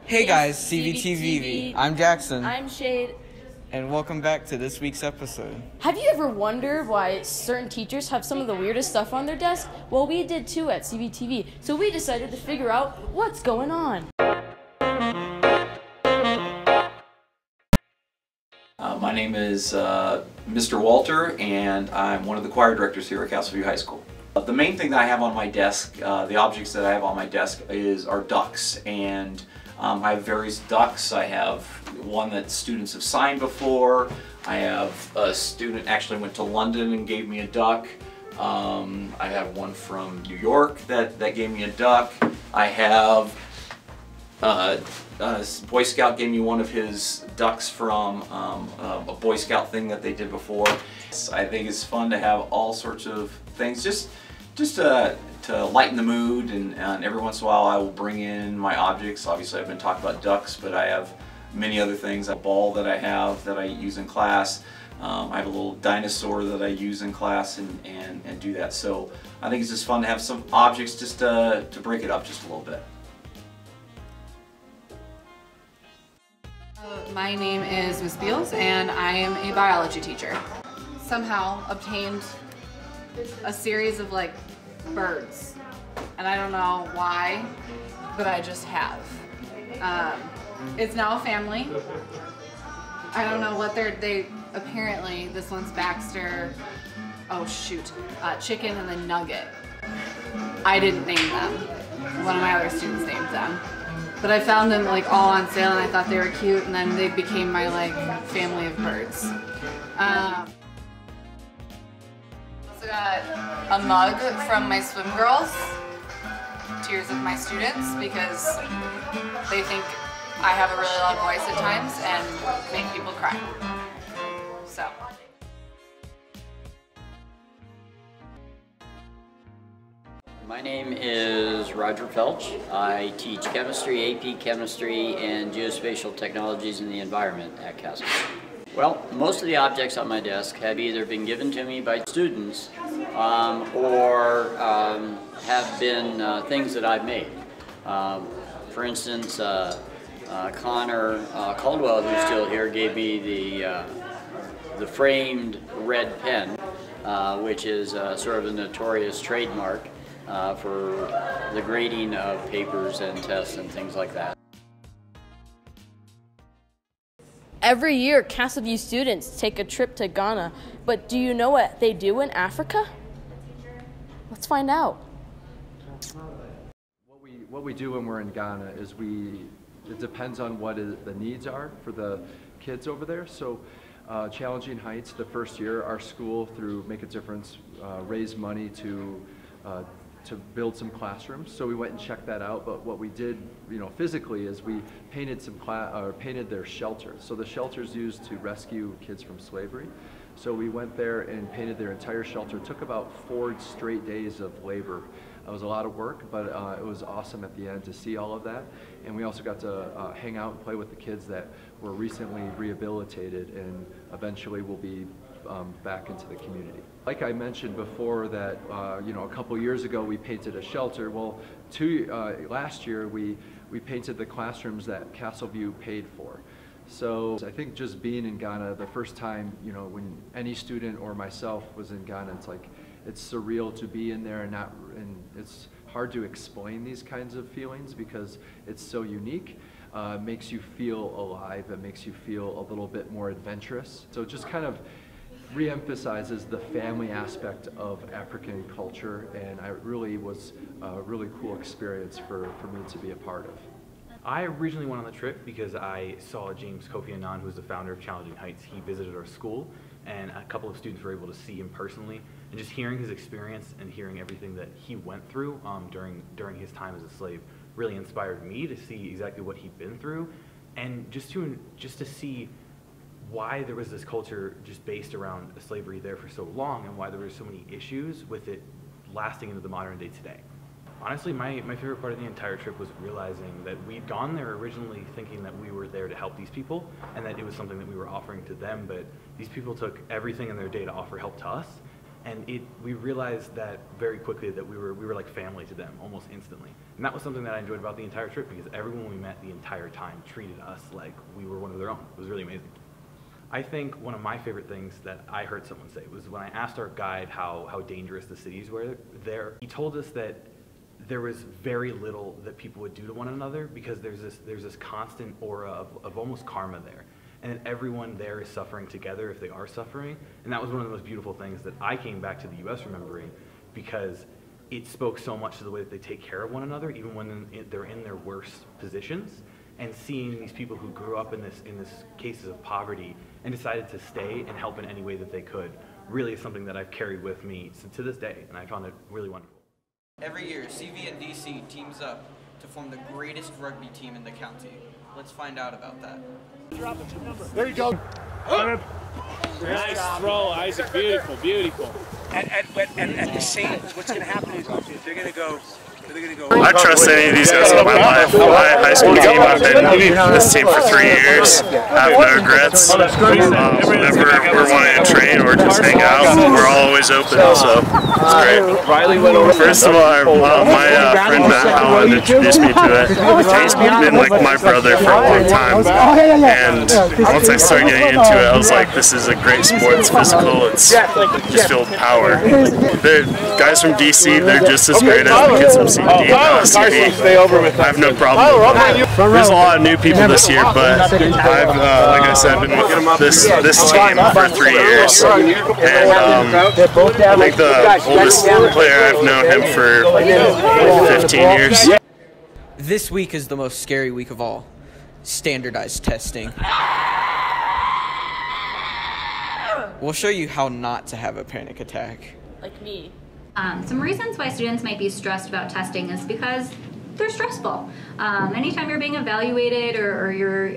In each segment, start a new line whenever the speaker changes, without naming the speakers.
Hey guys, CVTV. I'm Jackson.
I'm Shade.
And welcome back to this week's episode.
Have you ever wondered why certain teachers have some of the weirdest stuff on their desk? Well, we did too at CVTV, so we decided to figure out what's going on.
My name is Mr. Walter, and I'm one of the choir directors here at Castleview High School. The main thing that I have on my desk, the objects that I have on my desk are ducks, and I have various ducks. I have one that students have signed before. I have a student actually went to London and gave me a duck. I have one from New York that gave me a duck. I have a Boy Scout gave me one of his ducks from a Boy Scout thing that they did before. I think it's fun to have all sorts of things just to lighten the mood, and every once in a while I will bring in my objects. Obviously I've been talking about ducks, but I have many other things. A ball that I have that I use in class. I have a little dinosaur that I use in class and do that. So I think it's just fun to have some objects just to break it up just a little bit.
My name is Miss Beals, and I am a biology teacher. Somehow obtained a series of birds, and I don't know why, but I just have. It's now a family. I don't know what they apparently this one's Baxter. Oh shoot, Chicken and then Nugget. I didn't name them. One of my other students named them. But I found them all on sale, and I thought they were cute, and then they became my family of birds. Also got a mug from my swim girls, tears of my students, because they think I have a really loud voice at times and make people cry. So.
My name is Roger Felch. I teach chemistry, AP chemistry, and geospatial technologies in the environment at Castle. Well, most of the objects on my desk have either been given to me by students or have been things that I've made. For instance, Connor Caldwell, who's still here, gave me the framed red pen, which is sort of a notorious trademark for the grading of papers and tests and things like that.
Every year, Castleview students take a trip to Ghana, but do you know what they do in Africa? Let's find out.
What we do when we're in Ghana is it depends on what the needs are for the kids over there. So Challenging Heights, the first year, our school, through Make a Difference, raised money to build some classrooms. So we went and checked that out. But what we did, physically, is we painted painted their shelters. So the shelters used to rescue kids from slavery. So we went there and painted their entire shelter. It took about 4 straight days of labor. It was a lot of work, but it was awesome at the end to see all of that. And we also got to hang out and play with the kids that were recently rehabilitated and eventually will be back into the community. Like I mentioned before that, a couple years ago we painted a shelter. Well, last year we painted the classrooms that Castleview paid for. So I think just being in Ghana, the first time, when any student or myself was in Ghana, it's surreal to be in there and it's hard to explain these kinds of feelings because it's so unique. It makes you feel alive. It makes you feel a little bit more adventurous. So it just kind of re-emphasizes the family aspect of African culture, and it really was a really cool experience for me to be a part of.
I originally went on the trip because I saw James Kofi Annan, who's the founder of Challenging Heights. He visited our school, and a couple of students were able to see him personally, and just hearing his experience and hearing everything that he went through during his time as a slave really inspired me to see exactly what he'd been through, and just to see why there was this culture just based around slavery there for so long, and why there were so many issues with it lasting into the modern day today. Honestly, my favorite part of the entire trip was realizing that we'd gone there originally thinking that we were there to help these people and that it was something that we were offering to them, but these people took everything in their day to offer help to us, And we realized that very quickly that we were like family to them almost instantly. And that was something that I enjoyed about the entire trip, because everyone we met the entire time treated us like we were one of their own. It was really amazing. I think one of my favorite things that I heard someone say was when I asked our guide how dangerous the cities were there. He told us that there was very little that people would do to one another, because there's this constant aura of almost karma there. And that everyone there is suffering together if they are suffering. And that was one of the most beautiful things that I came back to the US remembering, because it spoke so much to the way that they take care of one another, even when they're in their worst positions. And seeing these people who grew up in this cases of poverty and decided to stay and help in any way that they could really is something that I've carried with me to this day, and I found it really wonderful.
Every year, CV and DC teams up to form the greatest rugby team in the county. Let's find out about that.
There you go.
Nice throw, Isaac. Beautiful, beautiful.
At the same, what's going to happen is they're going to go.
I trust any of these guys in my life. My high school team, I've been this team for 3 years. I have no regrets. Whenever we're wanting to train or just hang out, we're always open, so it's great. First of all, my friend Matt Howland introduced me to it. He's been like my brother for a long time, and once I started getting into it, I was like, this is a great sport. It's physical. It's just filled with power. The guys from DC, they're just as great as the kids from CD. I have no problem with that. There's a lot of new people this year, but I've, like I said, been with this team for 3 years, and I think the oldest player, I've known him for 15 years.
This week is the most scary week of all. Standardized testing. We'll show you how not to have a panic attack.
Like me.
Some reasons why students might be stressed about testing is because they're stressful. Anytime you're being evaluated or you're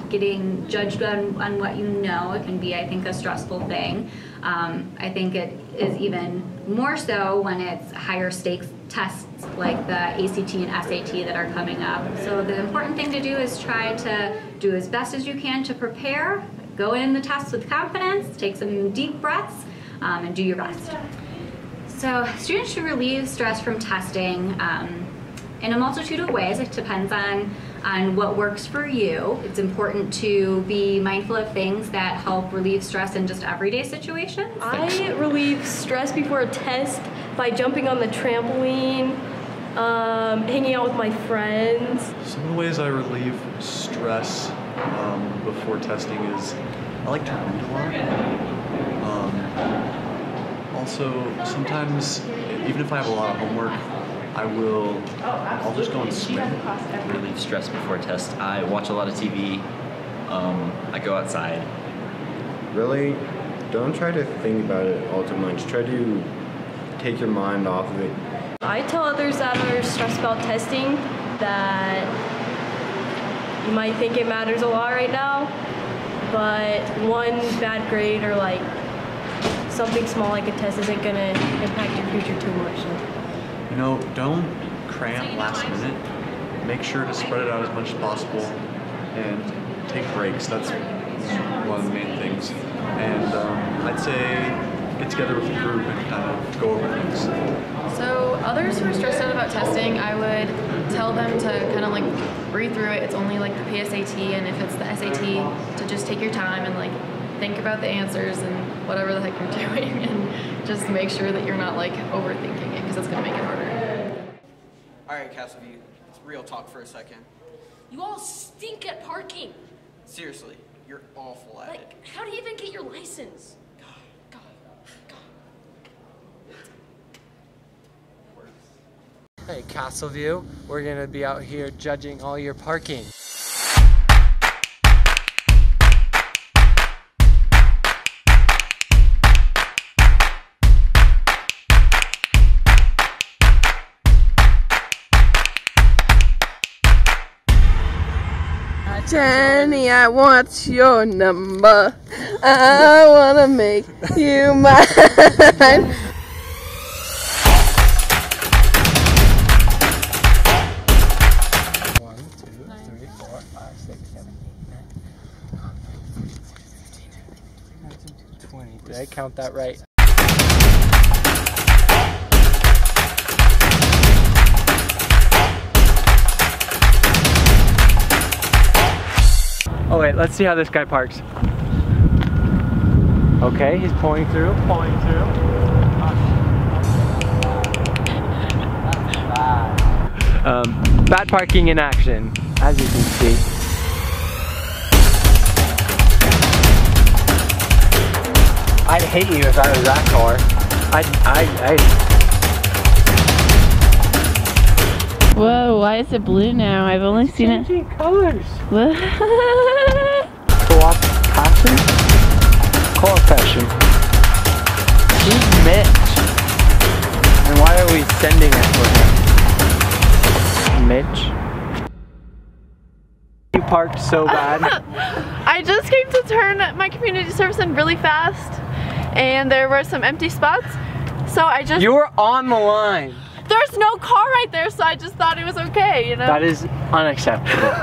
getting judged on what you know, it can be, I think, a stressful thing. I think it is even more so when it's higher stakes tests like the ACT and SAT that are coming up. So the important thing to do is try to do as best as you can to prepare, go in the test with confidence, take some deep breaths, and do your best. So students should relieve stress from testing in a multitude of ways. It depends on what works for you. It's important to be mindful of things that help relieve stress in just everyday situations.
I relieve stress before a test by jumping on the trampoline, hanging out with my friends.
Some of the ways I relieve stress before testing is I like to read a lot. Also, sometimes, even if I have a lot of homework, I'll just go and swim.
Relieve stress before a test. I watch a lot of TV. I go outside.
Really, don't try to think about it all too much. Try to take your mind off of it.
I tell others that are stressed about testing that you might think it matters a lot right now, but one bad grade or like something small like a test isn't going to impact your future too much. So.
You know, don't cram last minute. Make sure to spread it out as much as possible and take breaks. That's one of the main things. And I'd say get together with a group and kind of go over things.
So others who are stressed out about testing, I would tell them to kind of like breathe through it. It's only like the PSAT, and if it's the SAT, to just take your time and like think about the answers and whatever the heck you're doing, and just make sure that you're not like overthinking it, because that's going to make it harder.
All right, Castleview, let's real talk for a second.
You all stink at parking.
Seriously, you're awful at it.
Like, how do you even get your license?
Hey, Castleview, we're gonna be out here judging all your parking.
Jenny, I want your number. I wanna make you mine.
Did I count that right? Oh wait, let's see how this guy parks. Okay, he's pulling through, bad parking in action, as you can see. I'd hate you if I was that car.
Whoa, why is it blue now? I've only seen it.
Changing colors.
Co-op
passion? Co-op passion. Who's Mitch? And why are we sending it for him? Mitch? You parked so bad.
I just came to turn my community service in really fast and there were some empty spots. So I just...
You were on the line.
There's no car right there, so I just thought it was okay, you know?
That is unacceptable.